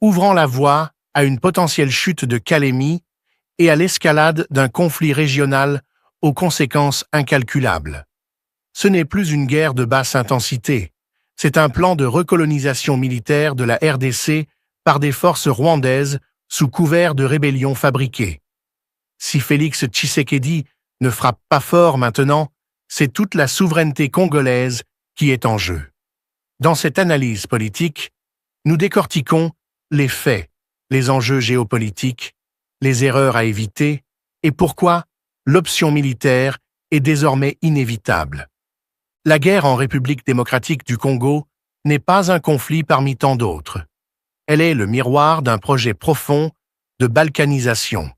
ouvrant la voie à une potentielle chute de Calémie et à l'escalade d'un conflit régional aux conséquences incalculables. Ce n'est plus une guerre de basse intensité, c'est un plan de recolonisation militaire de la RDC par des forces rwandaises sous couvert de rébellion fabriquée. Si Félix Tshisekedi ne frappe pas fort maintenant, c'est toute la souveraineté congolaise qui est en jeu. Dans cette analyse politique, nous décortiquons les faits, les enjeux géopolitiques, les erreurs à éviter et pourquoi l'option militaire est désormais inévitable. La guerre en République démocratique du Congo n'est pas un conflit parmi tant d'autres. Elle est le miroir d'un projet profond de balkanisation,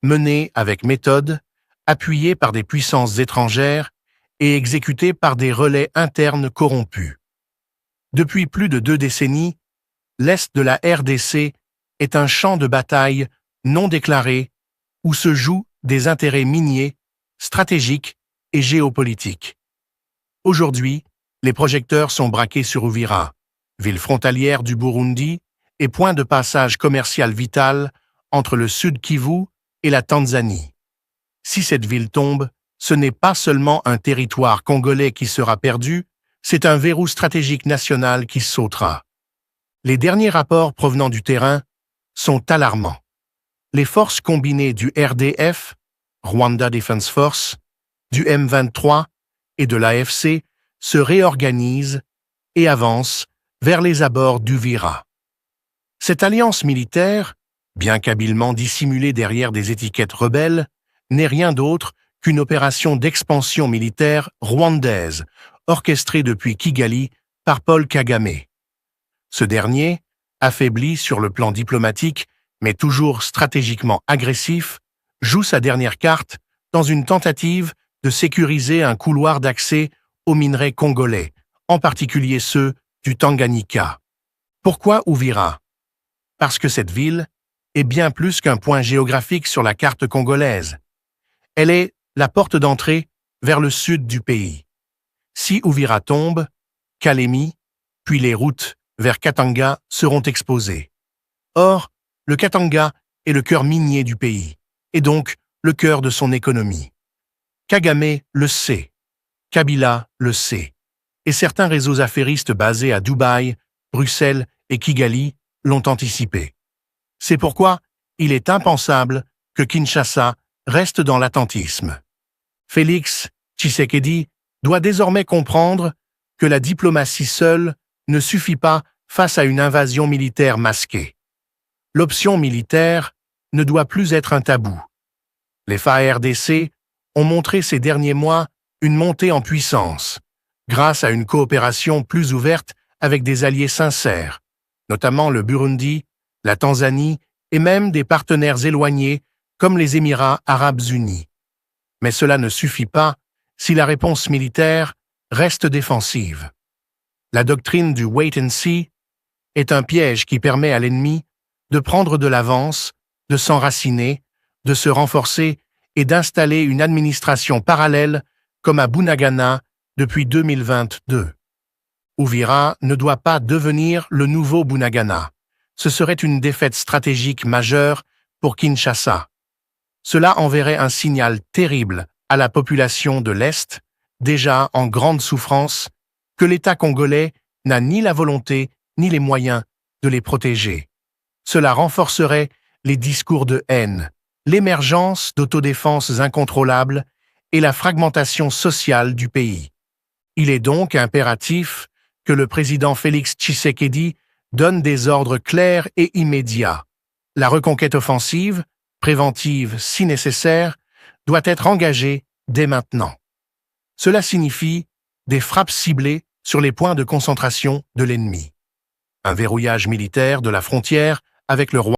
mené avec méthode, appuyé par des puissances étrangères et exécuté par des relais internes corrompus. Depuis plus de 2 décennies, l'Est de la RDC est un champ de bataille non déclaré où se jouent des intérêts miniers, stratégiques et géopolitiques. Aujourd'hui, les projecteurs sont braqués sur Uvira, ville frontalière du Burundi et point de passage commercial vital entre le Sud Kivu et la Tanzanie. Si cette ville tombe, ce n'est pas seulement un territoire congolais qui sera perdu, c'est un verrou stratégique national qui sautera. Les derniers rapports provenant du terrain sont alarmants. Les forces combinées du RDF, Rwanda Defense Force, du M23 et de l'AFC se réorganisent et avancent vers les abords d'Uvira. Cette alliance militaire, bien qu'habilement dissimulée derrière des étiquettes rebelles, n'est rien d'autre qu'une opération d'expansion militaire rwandaise, orchestrée depuis Kigali par Paul Kagame. Ce dernier, affaibli sur le plan diplomatique, mais toujours stratégiquement agressif, joue sa dernière carte dans une tentative de sécuriser un couloir d'accès aux minerais congolais, en particulier ceux du Tanganyika. Pourquoi Uvira? Parce que cette ville est bien plus qu'un point géographique sur la carte congolaise. Elle est la porte d'entrée vers le sud du pays. Si Uvira tombe, Calémie, puis les routes vers Katanga seront exposées. Or, le Katanga est le cœur minier du pays, et donc le cœur de son économie. Kagame le sait, Kabila le sait, et certains réseaux affairistes basés à Dubaï, Bruxelles et Kigali l'ont anticipé. C'est pourquoi il est impensable que Kinshasa reste dans l'attentisme. Félix Tshisekedi doit désormais comprendre que la diplomatie seule ne suffit pas face à une invasion militaire masquée. L'option militaire ne doit plus être un tabou. Les FARDC ont montré ces derniers mois une montée en puissance, grâce à une coopération plus ouverte avec des alliés sincères, notamment le Burundi, la Tanzanie et même des partenaires éloignés comme les Émirats arabes unis. Mais cela ne suffit pas si la réponse militaire reste défensive. La doctrine du « wait and see » est un piège qui permet à l'ennemi de prendre de l'avance, de s'enraciner, de se renforcer et d'installer une administration parallèle comme à Bunagana depuis 2022. Uvira ne doit pas devenir le nouveau Bunagana. Ce serait une défaite stratégique majeure pour Kinshasa. Cela enverrait un signal terrible à la population de l'Est, déjà en grande souffrance, que l'État congolais n'a ni la volonté ni les moyens de les protéger. Cela renforcerait les discours de haine, l'émergence d'autodéfenses incontrôlables et la fragmentation sociale du pays. Il est donc impératif que le président Félix Tshisekedi donne des ordres clairs et immédiats. La reconquête offensive, préventive si nécessaire, doit être engagée dès maintenant. Cela signifie des frappes ciblées sur les points de concentration de l'ennemi. Un verrouillage militaire de la frontière avec le Rwanda